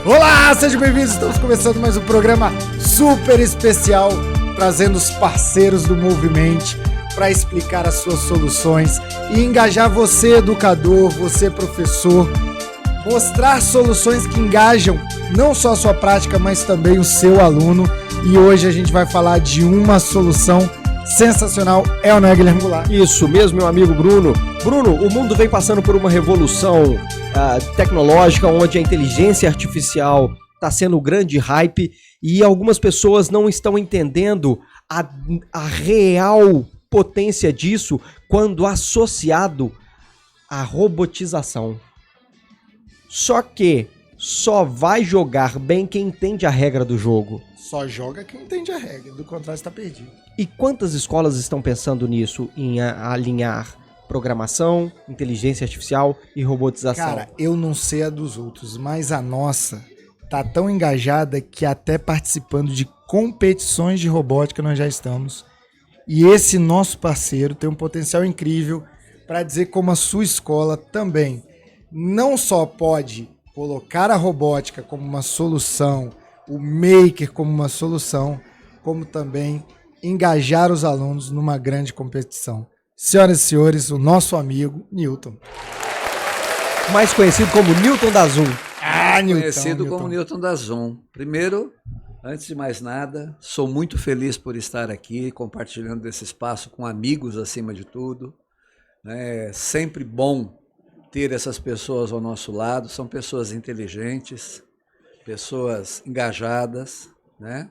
Olá, sejam bem-vindos, estamos começando mais um programa super especial, trazendo os parceiros do Movimente para explicar as suas soluções e engajar você, educador, você, professor, mostrar soluções que engajam não só a sua prática, mas também o seu aluno. E hoje a gente vai falar de uma solução sensacional, é ou não é, Guilherme Goulart? Isso mesmo, meu amigo Bruno. Bruno, o mundo vem passando por uma revolução tecnológica, onde a inteligência artificial está sendo o grande hype e algumas pessoas não estão entendendo a real potência disso quando associado à robotização. Só que só vai jogar bem quem entende a regra do jogo. Só joga quem entende a regra, do contrário está perdido. E quantas escolas estão pensando nisso, em alinhar programação, inteligência artificial e robotização? Cara, eu não sei a dos outros, mas a nossa tá tão engajada que até participando de competições de robótica nós já estamos. E esse nosso parceiro tem um potencial incrível para dizer como a sua escola também não só pode colocar a robótica como uma solução, o maker como uma solução, como também engajar os alunos numa grande competição. Senhoras e senhores, o nosso amigo Newton. Mais conhecido como Newton da Zoom. Conhecido como Newton da Zoom. Primeiro, antes de mais nada, sou muito feliz por estar aqui compartilhando esse espaço com amigos acima de tudo. É sempre bom ter essas pessoas ao nosso lado, são pessoas inteligentes, pessoas engajadas, né?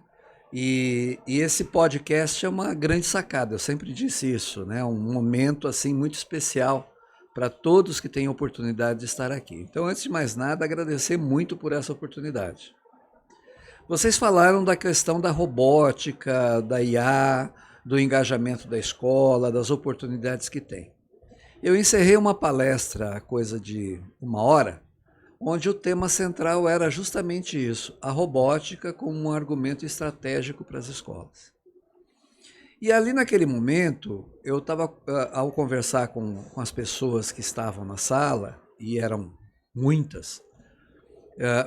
E esse podcast é uma grande sacada, eu sempre disse isso, né? Um momento assim muito especial para todos que têm oportunidade de estar aqui. Então, antes de mais nada, agradecer muito por essa oportunidade. Vocês falaram da questão da robótica, da IA, do engajamento da escola, das oportunidades que tem. Eu encerrei uma palestra há coisa de 1 hora, onde o tema central era justamente isso, a robótica como um argumento estratégico para as escolas. E ali naquele momento, eu estava, ao conversar com as pessoas que estavam na sala, e eram muitas,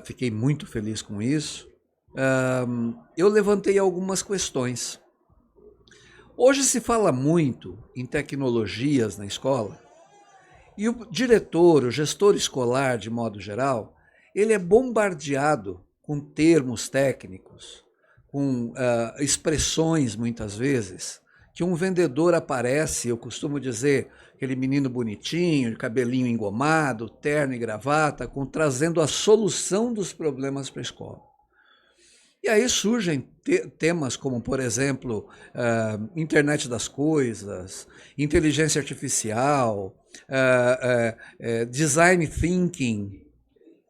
fiquei muito feliz com isso, eu levantei algumas questões. Hoje se fala muito em tecnologias na escola, e o diretor, o gestor escolar, de modo geral, ele é bombardeado com termos técnicos, com expressões, muitas vezes, que um vendedor aparece, eu costumo dizer, aquele menino bonitinho, de cabelinho engomado, terno e gravata, trazendo a solução dos problemas para a escola. E aí surgem temas como, por exemplo, internet das coisas, inteligência artificial, design thinking,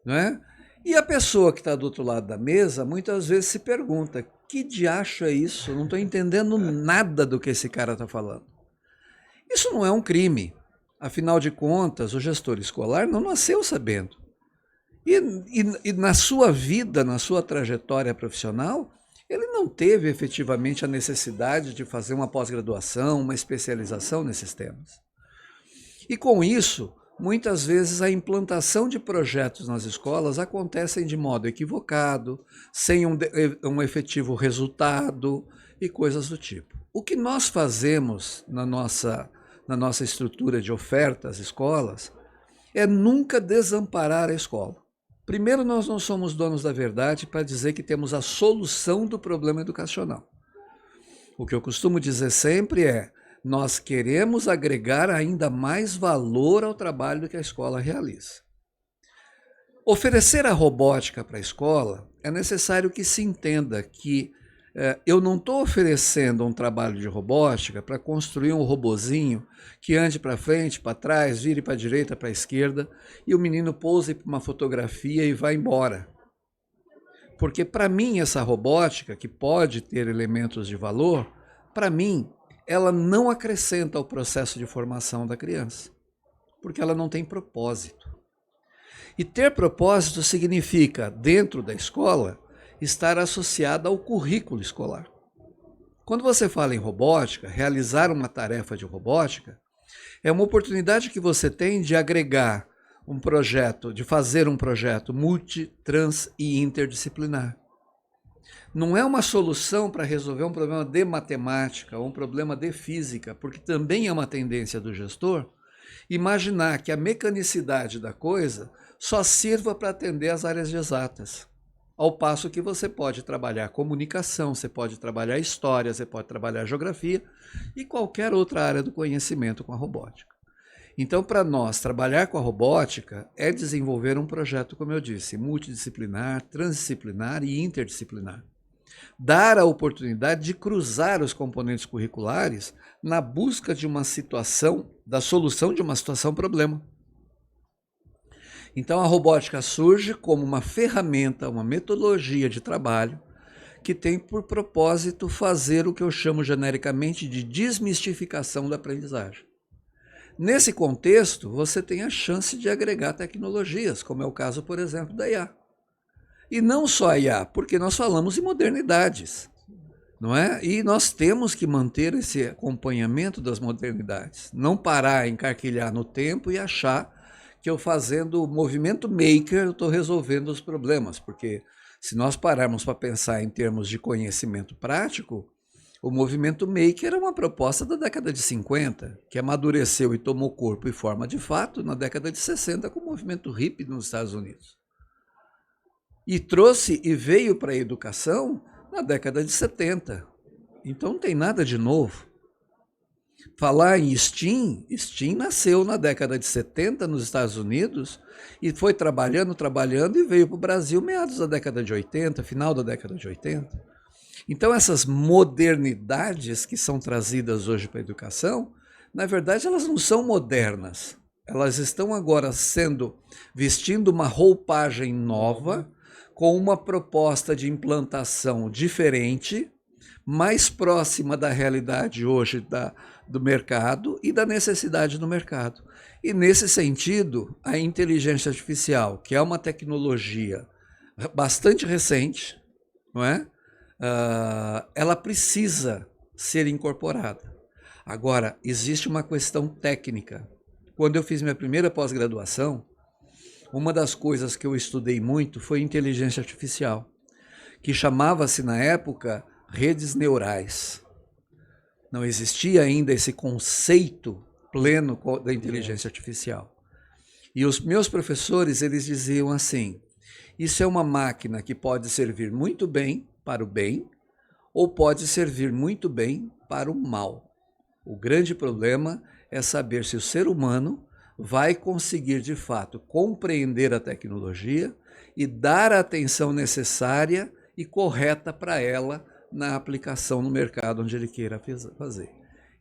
né? E a pessoa que está do outro lado da mesa muitas vezes se pergunta, que diacho é isso? Eu não estou entendendo nada do que esse cara está falando. Isso não é um crime. Afinal de contas, o gestor escolar não nasceu sabendo. E na sua vida, na sua trajetória profissional, ele não teve efetivamente a necessidade de fazer uma pós-graduação, uma especialização nesses temas. E com isso, muitas vezes a implantação de projetos nas escolas acontecem de modo equivocado, sem um efetivo resultado e coisas do tipo. O que nós fazemos na nossa estrutura de oferta às escolas é nunca desamparar a escola. Primeiro, nós não somos donos da verdade para dizer que temos a solução do problema educacional. O que eu costumo dizer sempre é, nós queremos agregar ainda mais valor ao trabalho que a escola realiza. Oferecer a robótica para a escola, é necessário que se entenda que eu não estou oferecendo um trabalho de robótica para construir um robozinho que ande para frente, para trás, vire para a direita, para a esquerda, e o menino pouse para uma fotografia e vá embora. Porque para mim essa robótica, que pode ter elementos de valor, para mim ela não acrescenta ao processo de formação da criança, porque ela não tem propósito. E ter propósito significa, dentro da escola, estar associada ao currículo escolar. Quando você fala em robótica, realizar uma tarefa de robótica, é uma oportunidade que você tem de agregar um projeto, de fazer um projeto multi, trans e interdisciplinar. Não é uma solução para resolver um problema de matemática ou um problema de física, porque também é uma tendência do gestor imaginar que a mecanicidade da coisa só sirva para atender as áreas de exatas. Ao passo que você pode trabalhar comunicação, você pode trabalhar história, você pode trabalhar geografia e qualquer outra área do conhecimento com a robótica. Então, para nós, trabalhar com a robótica é desenvolver um projeto, como eu disse, multidisciplinar, transdisciplinar e interdisciplinar. Dar a oportunidade de cruzar os componentes curriculares na busca de uma situação, da solução de uma situação-problema. Então, a robótica surge como uma ferramenta, uma metodologia de trabalho que tem por propósito fazer o que eu chamo genericamente de desmistificação da aprendizagem. Nesse contexto, você tem a chance de agregar tecnologias, como é o caso, por exemplo, da IA. E não só a IA, porque nós falamos em modernidades, não é? E nós temos que manter esse acompanhamento das modernidades, não parar, encarquilhar no tempo e achar que eu fazendo o movimento maker eu estou resolvendo os problemas, porque se nós pararmos para pensar em termos de conhecimento prático, o movimento maker é uma proposta da década de 50, que amadureceu e tomou corpo e forma de fato na década de 60 com o movimento hippie nos Estados Unidos. E trouxe e veio para a educação na década de 70. Então não tem nada de novo. Falar em STEAM nasceu na década de 70 nos Estados Unidos e foi trabalhando e veio para o Brasil meados da década de 80, final da década de 80. Então essas modernidades que são trazidas hoje para a educação, na verdade elas não são modernas. Elas estão agora vestindo uma roupagem nova, com uma proposta de implantação diferente, mais próxima da realidade hoje do mercado e da necessidade do mercado. E nesse sentido, a inteligência artificial, que é uma tecnologia bastante recente, não é? Ela precisa ser incorporada. Agora, existe uma questão técnica. Quando eu fiz minha primeira pós-graduação, uma das coisas que eu estudei muito foi inteligência artificial, que chamava-se na época redes neurais. Não existia ainda esse conceito pleno da inteligência artificial. E os meus professores, eles diziam assim, isso é uma máquina que pode servir muito bem para o bem ou pode servir muito bem para o mal. O grande problema é saber se o ser humano vai conseguir, de fato, compreender a tecnologia e dar a atenção necessária e correta para ela na aplicação no mercado onde ele queira fazer.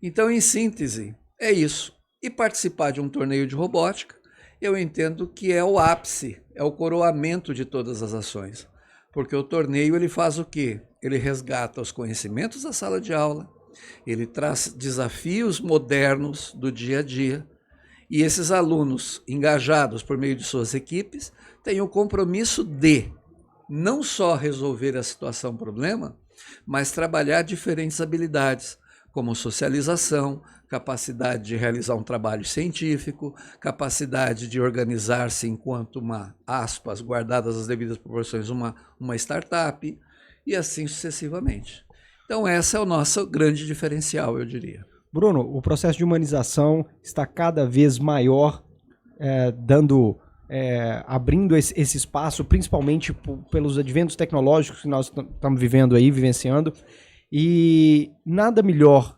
Então, em síntese, é isso. E participar de um torneio de robótica, eu entendo que é o ápice, é o coroamento de todas as ações. Porque o torneio ele faz o quê? Ele resgata os conhecimentos da sala de aula, ele traz desafios modernos do dia a dia, e esses alunos engajados por meio de suas equipes têm o compromisso de não só resolver a situação-problema, mas trabalhar diferentes habilidades, como socialização, capacidade de realizar um trabalho científico, capacidade de organizar-se enquanto aspas, guardadas as devidas proporções, uma startup, e assim sucessivamente. Então esse é o nosso grande diferencial, eu diria. Bruno, o processo de humanização está cada vez maior, abrindo esse espaço, principalmente pelos adventos tecnológicos que nós estamos vivendo aí, vivenciando, e nada melhor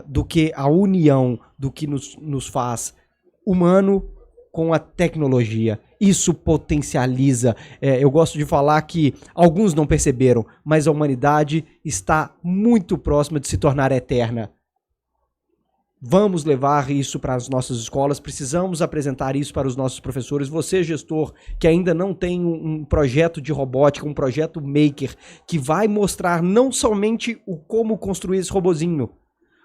do que a união do que nos faz humano com a tecnologia. Isso potencializa. Eu gosto de falar que alguns não perceberam, mas a humanidade está muito próxima de se tornar eterna. Vamos levar isso para as nossas escolas, precisamos apresentar isso para os nossos professores. Você, gestor, que ainda não tem um projeto de robótica, um projeto maker, que vai mostrar não somente como construir esse robozinho,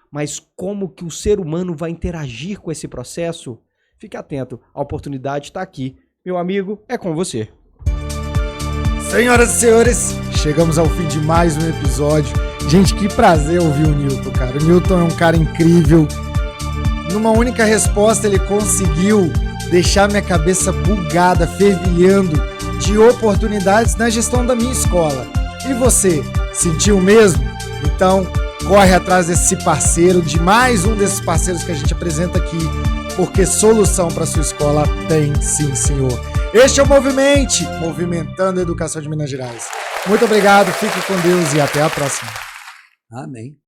mas como que o ser humano vai interagir com esse processo, fique atento, a oportunidade está aqui. Meu amigo, é com você. Senhoras e senhores, chegamos ao fim de mais um episódio. Gente, que prazer ouvir o Newton, cara. O Newton é um cara incrível. Numa única resposta ele conseguiu deixar minha cabeça bugada, fervilhando de oportunidades na gestão da minha escola. E você, sentiu o mesmo? Então, corre atrás desse parceiro, de mais um desses parceiros que a gente apresenta aqui, porque solução para sua escola tem sim, senhor. Este é o Movimente, movimentando a educação de Minas Gerais. Muito obrigado, fique com Deus e até a próxima. Amém.